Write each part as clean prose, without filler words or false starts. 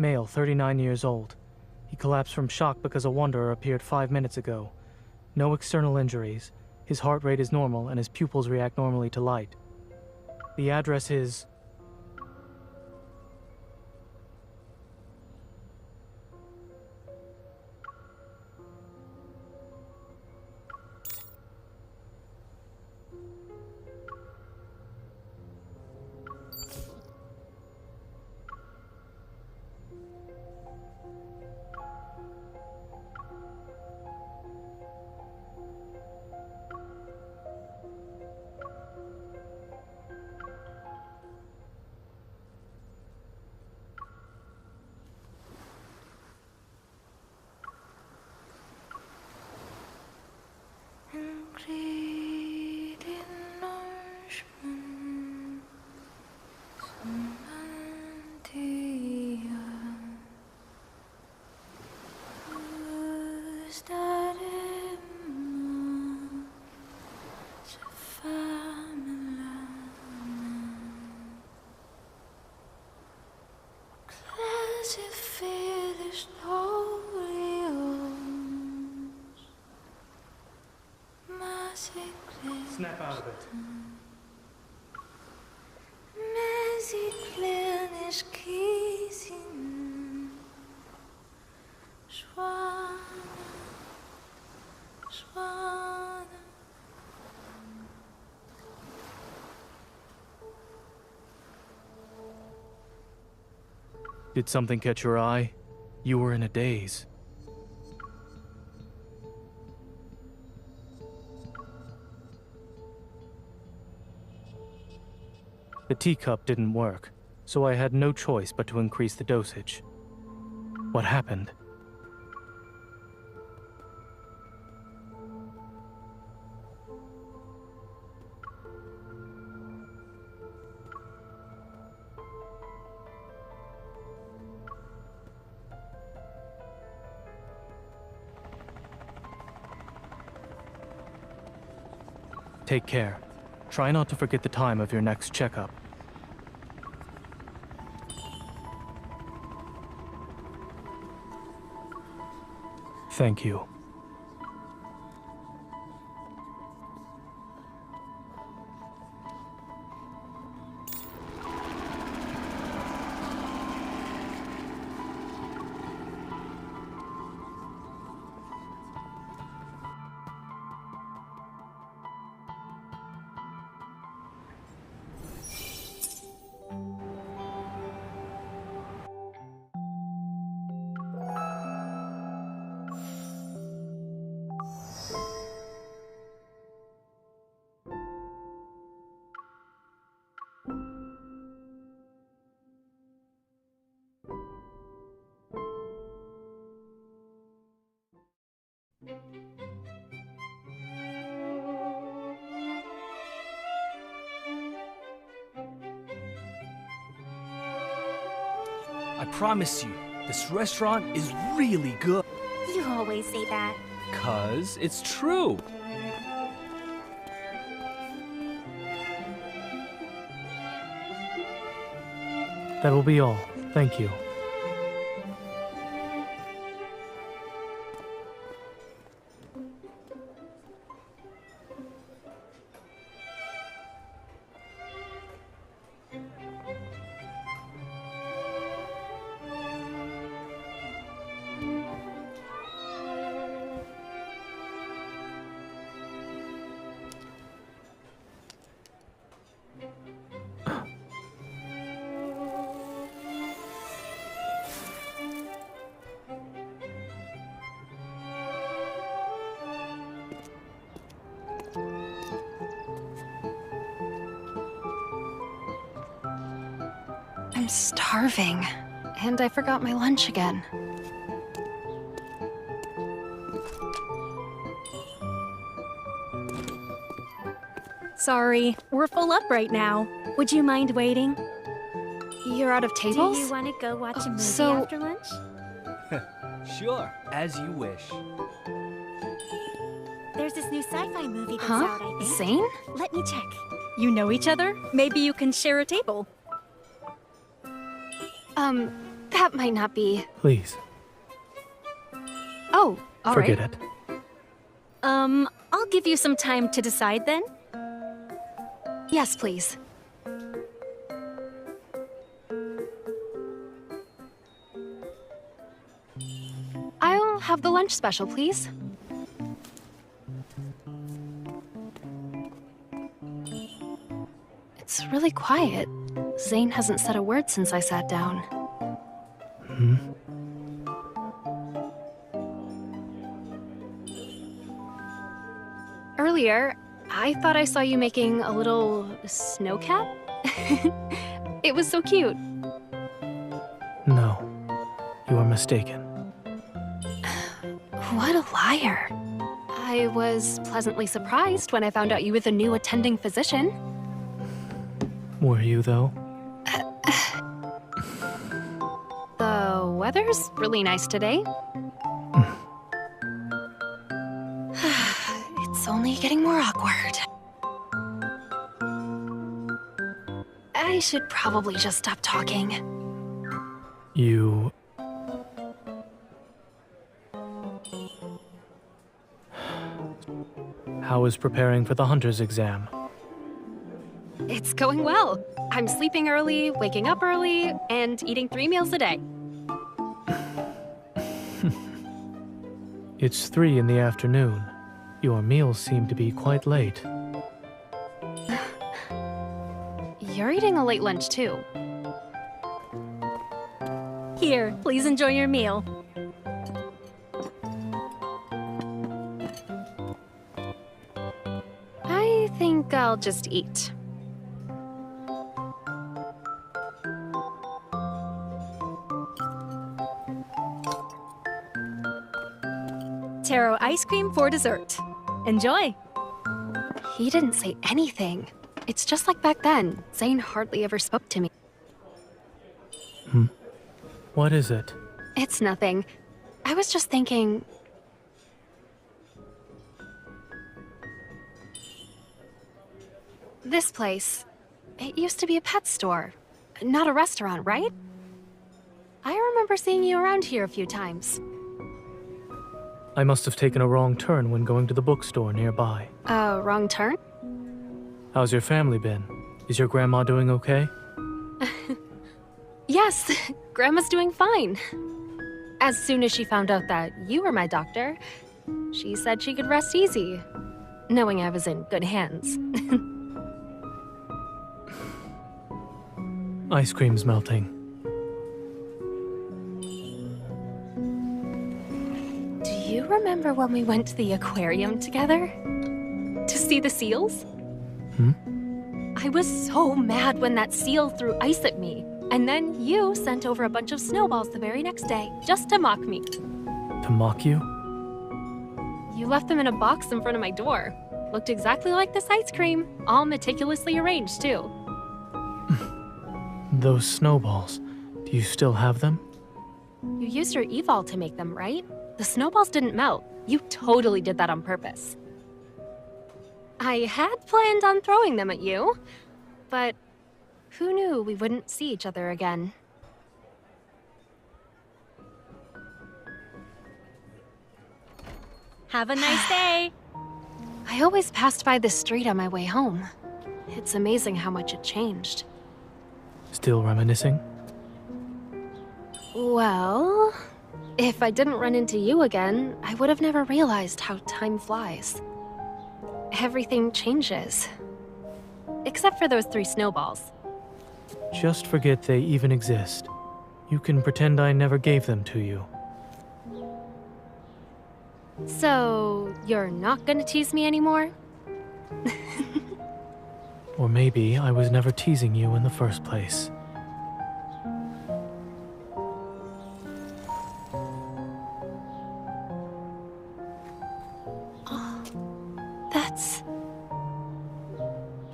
Male, 39 years old. He collapsed from shock because a wanderer appeared 5 minutes ago. No external injuries. His heart rate is normal and his pupils react normally to light. The address is... Snap out of it. Did something catch your eye? You were in a daze. The teacup didn't work, so I had no choice but to increase the dosage. What happened? Take care. Try not to forget the time of your next checkup. Thank you. I promise you, this restaurant is really good. You always say that. 'Cause it's true. That will be all. Thank you. I'm starving, and I forgot my lunch again. Sorry, we're full up right now. Would you mind waiting? You're out of tables? Do you want to go watch a movie so- after lunch? Sure, as you wish. There's this new sci-fi movie that's Huh? out, I think. Zane? Let me check. You know each other? Maybe you can share a table. That might not be... Please, Oh, all right. forget it. I'll give you some time to decide then. Yes, please. I'll have the lunch special, please. It's really quiet. Zane hasn't said a word since I sat down. Hmm? Earlier, I thought I saw you making a little snowcat. It was so cute. No, you are mistaken. What a liar. I was pleasantly surprised when I found out you were the new attending physician. Were you, though? The weather's really nice today. It's only getting more awkward. I should probably just stop talking. You... How is preparing for the hunter's exam? It's going well. I'm sleeping early, waking up early, and eating 3 meals a day. It's 3 in the afternoon. Your meals seem to be quite late. You're eating a late lunch too. Here, please enjoy your meal. I think I'll just eat. Taro ice cream for dessert. Enjoy. He didn't say anything. It's just like back then. Zane hardly ever spoke to me. What is it? It's nothing. I was just thinking... This place, it used to be a pet store, not a restaurant, right? I remember seeing you around here a few times. I must have taken a wrong turn when going to the bookstore nearby. Wrong turn? How's your family been? Is your grandma doing okay? Yes, Grandma's doing fine. As soon as she found out that you were my doctor, she said she could rest easy, knowing I was in good hands. Ice cream's melting. Do you remember when we went to the aquarium together? To see the seals? I was so mad when that seal threw ice at me. And then you sent over a bunch of snowballs the very next day, just to mock me. To mock you? You left them in a box in front of my door. Looked exactly like this ice cream, all meticulously arranged, too. Those snowballs. Do you still have them? You used your evol to make them, right? The snowballs didn't melt. You totally did that on purpose. I had planned on throwing them at you, but who knew we wouldn't see each other again? Have a nice day. I always passed by this street on my way home. It's amazing how much it changed. Still reminiscing? Well, if I didn't run into you again, I would have never realized how time flies. Everything changes. Except for those 3 snowballs. Just forget they even exist. You can pretend I never gave them to you. So, you're not gonna tease me anymore? Or maybe I was never teasing you in the first place. That's...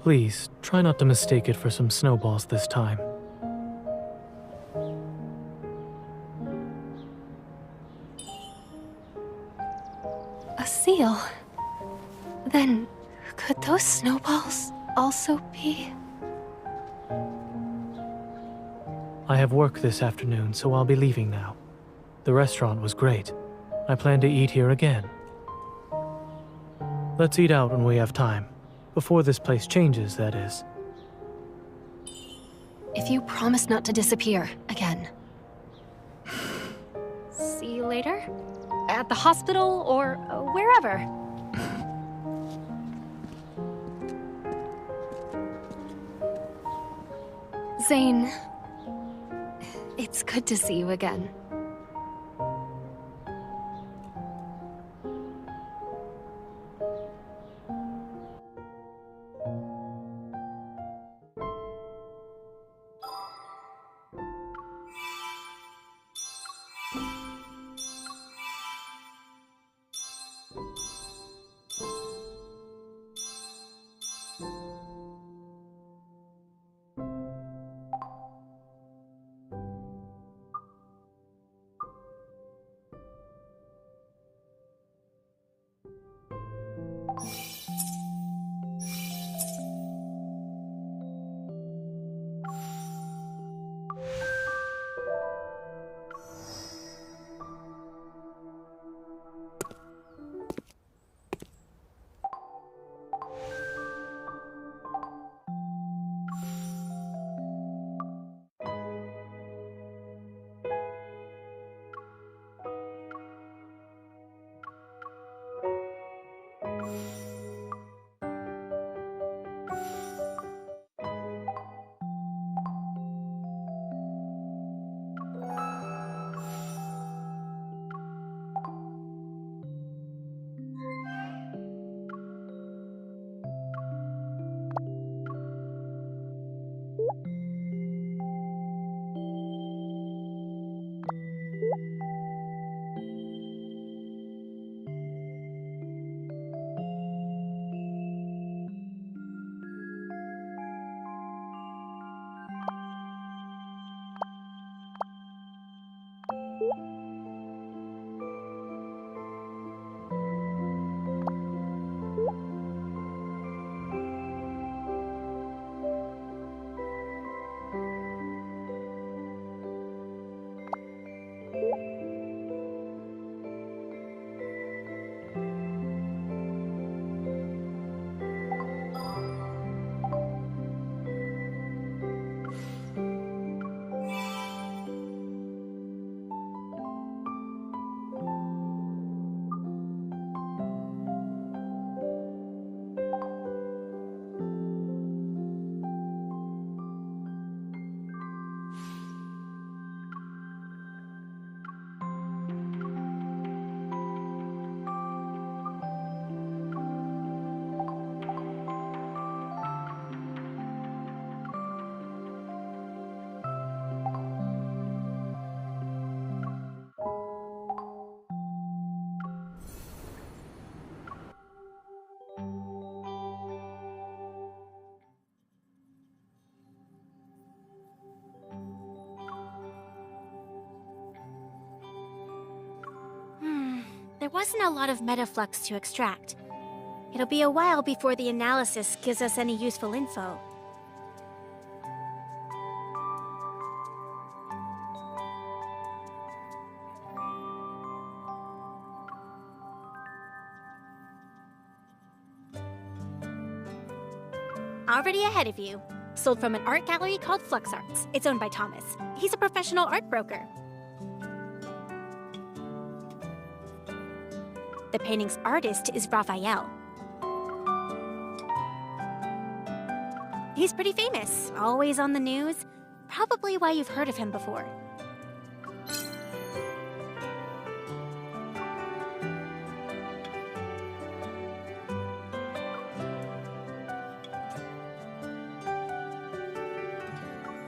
Please, try not to mistake it for some snowballs this time. a seal. Then, could those snowballs also be... I have work this afternoon, so I'll be leaving now. The restaurant was great. I plan to eat here again. Let's eat out when we have time. Before this place changes, that is. If you promise not to disappear again. See you later? At the hospital or wherever. Zane, it's good to see you again. There wasn't a lot of metaflux to extract. It'll be a while before the analysis gives us any useful info. Already ahead of you. Sold from an art gallery called Flux Arts. It's owned by Thomas. He's a professional art broker. The painting's artist is Raphael. He's pretty famous, always on the news. Probably why you've heard of him before.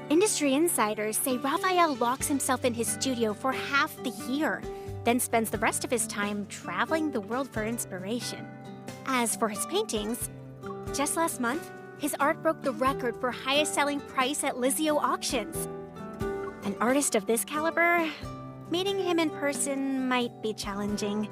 Industry insiders say Raphael locks himself in his studio for half the year, then spends the rest of his time traveling the world for inspiration. As for his paintings, just last month, his art broke the record for highest selling price at Lizio auctions. An artist of this caliber, meeting him in person might be challenging.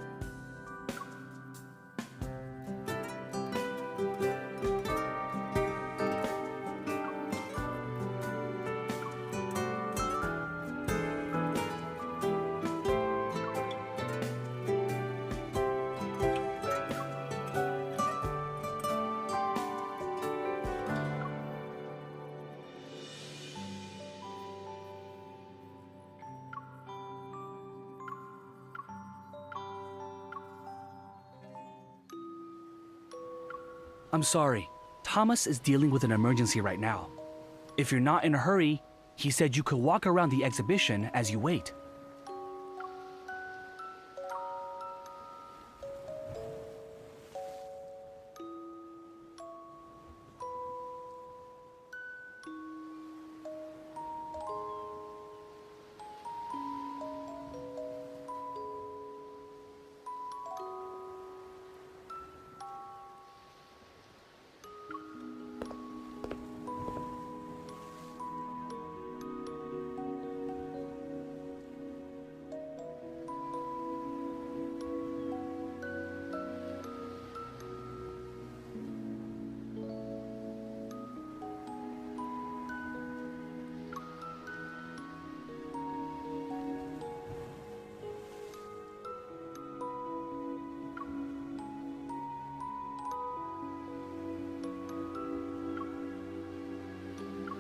I'm sorry. Thomas is dealing with an emergency right now. If you're not in a hurry, he said you could walk around the exhibition as you wait.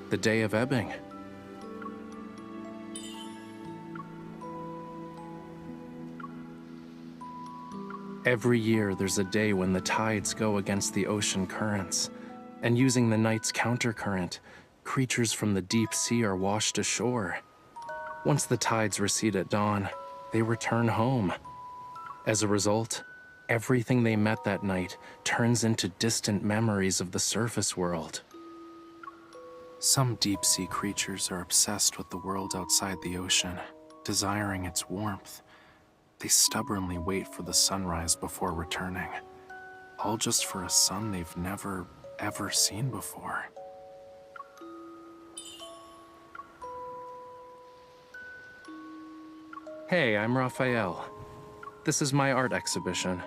The day of ebbing. Every year, there's a day when the tides go against the ocean currents, and using the night's countercurrent, creatures from the deep sea are washed ashore. Once the tides recede at dawn, they return home. As a result, everything they met that night turns into distant memories of the surface world. Some deep-sea creatures are obsessed with the world outside the ocean, desiring its warmth. They stubbornly wait for the sunrise before returning, all just for a sun they've never, ever seen before. Hey, I'm Raphael. This is my art exhibition.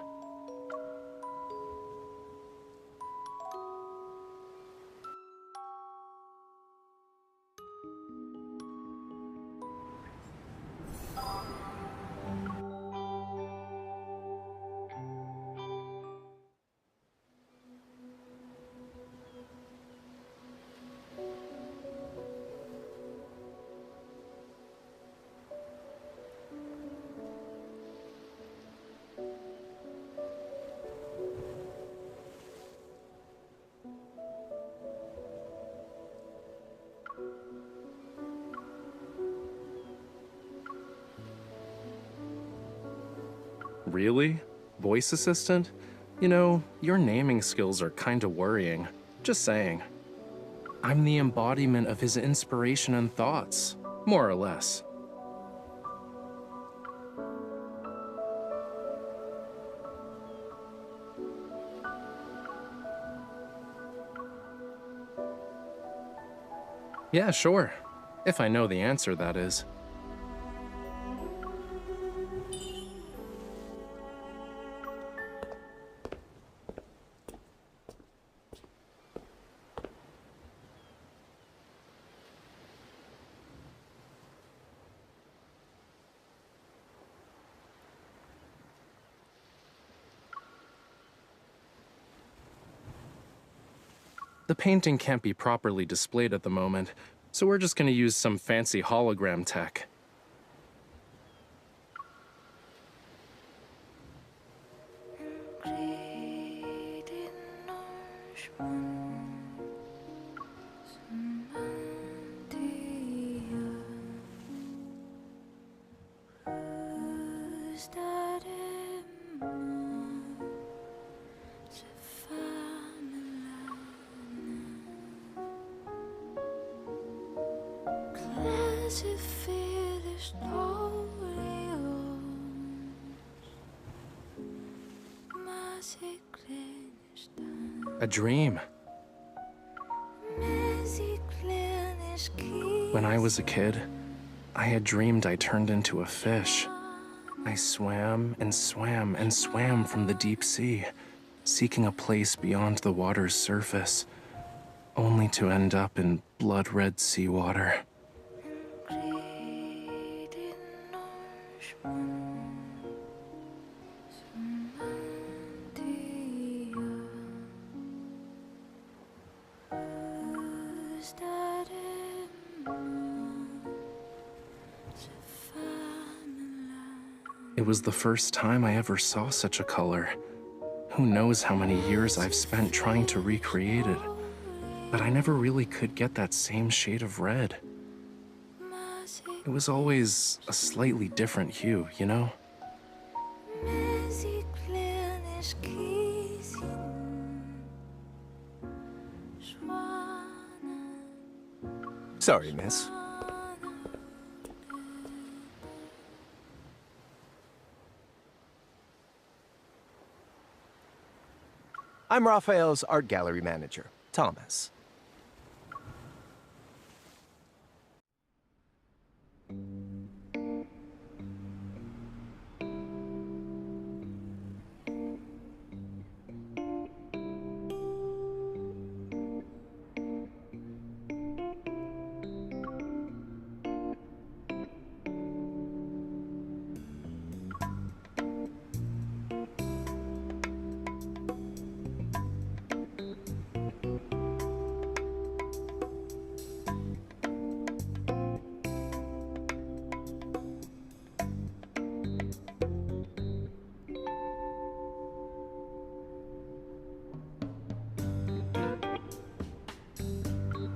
Really? Voice assistant? You know, your naming skills are kinda worrying. Just saying. I'm the embodiment of his inspiration and thoughts, more or less. Yeah, sure. If I know the answer, that is. The painting can't be properly displayed at the moment, so we're just gonna use some fancy hologram tech. A dream. When I was a kid, I had dreamed I turned into a fish. I swam and swam and swam from the deep sea, seeking a place beyond the water's surface, only to end up in blood-red seawater. It was the first time I ever saw such a color. Who knows how many years I've spent trying to recreate it, but I never really could get that same shade of red. It was always a slightly different hue, you know? Sorry, miss. I'm Raphael's art gallery manager, Thomas.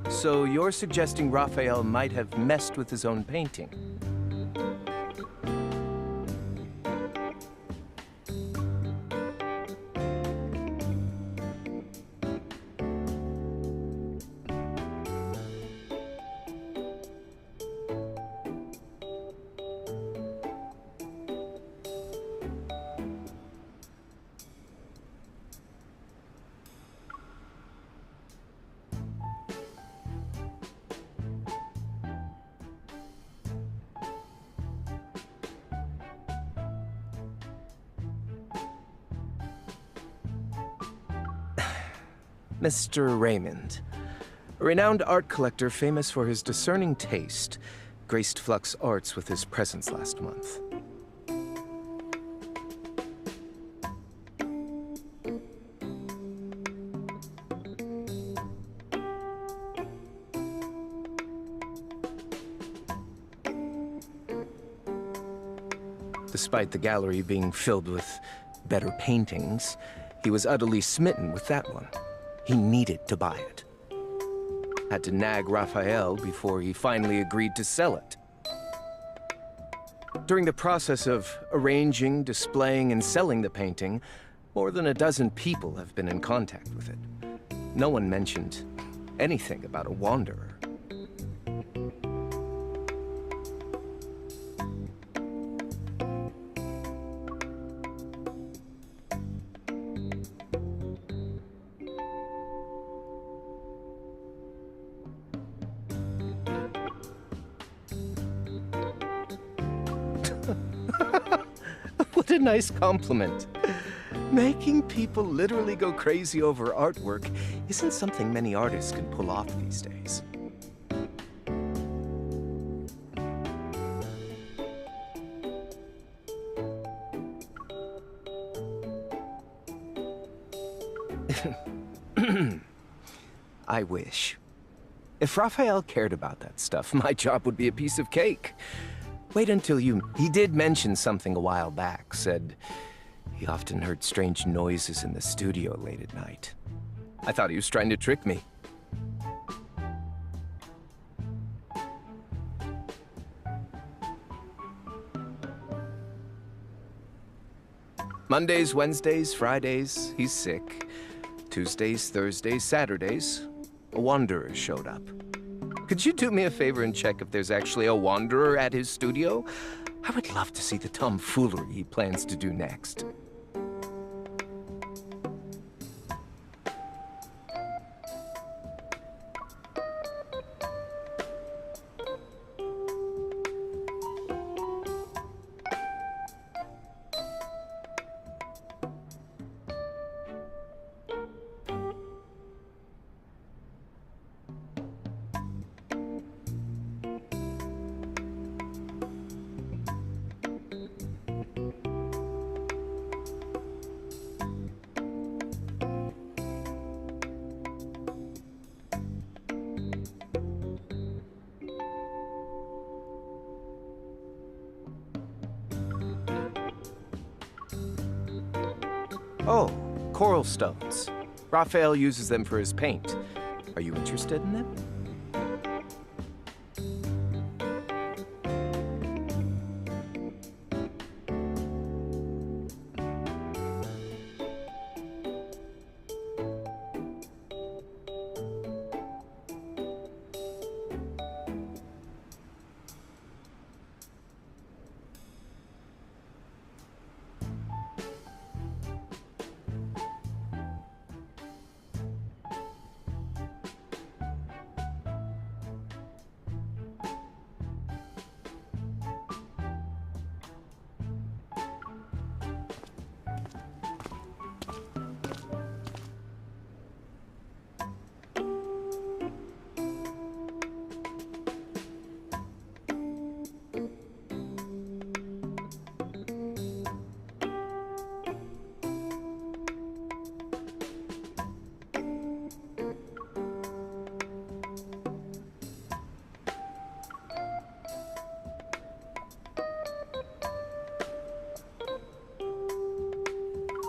So you're suggesting Raphael might have messed with his own painting? Mr. Raymond, a renowned art collector famous for his discerning taste, graced Flux Arts with his presence last month. Despite the gallery being filled with better paintings, he was utterly smitten with that one. He needed to buy it. Had to nag Raphael before he finally agreed to sell it. During the process of arranging, displaying, and selling the painting, more than a dozen people have been in contact with it. No one mentioned anything about a wanderer. What a nice compliment. Making people literally go crazy over artwork isn't something many artists can pull off these days. I wish. If Raphael cared about that stuff, my job would be a piece of cake. Wait until you... He did mention something a while back, said he often heard strange noises in the studio late at night. I thought he was trying to trick me. Mondays, Wednesdays, Fridays, he's sick. Tuesdays, Thursdays, Saturdays, a wanderer showed up. Could you do me a favor and check if there's actually a wanderer at his studio? I would love to see the tomfoolery he plans to do next. Oh, coral stones. Raphael uses them for his paint. Are you interested in them?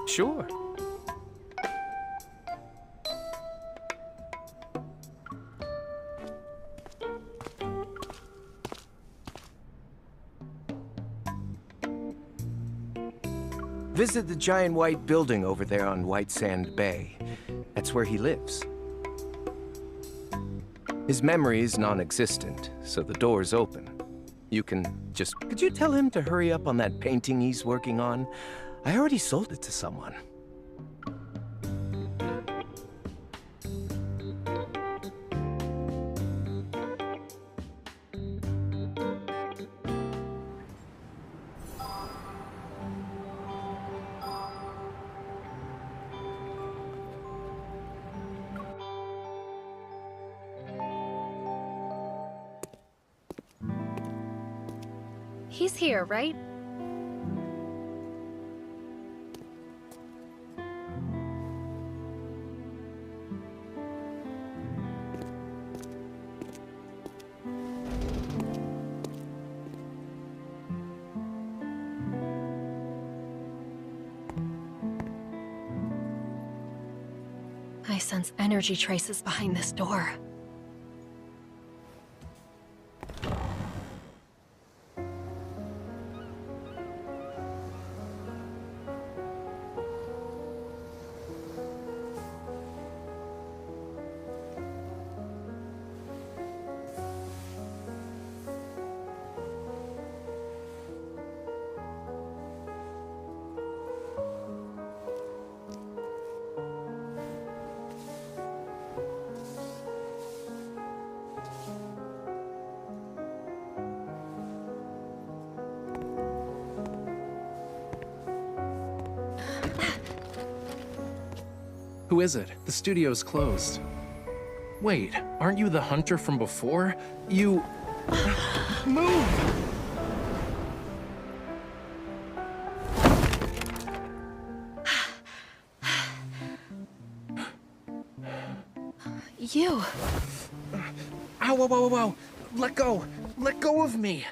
Sure. Visit the giant white building over there on White Sand Bay. That's where he lives. His memory is non-existent, so the door's open. You can just... Could you tell him to hurry up on that painting he's working on? I already sold it to someone. He's here, right? I sense energy traces behind this door. Who is it? The studio's closed. Wait, aren't you the hunter from before? You... Move! You. Ow, ow, ow, ow, ow! Let go! Let go of me!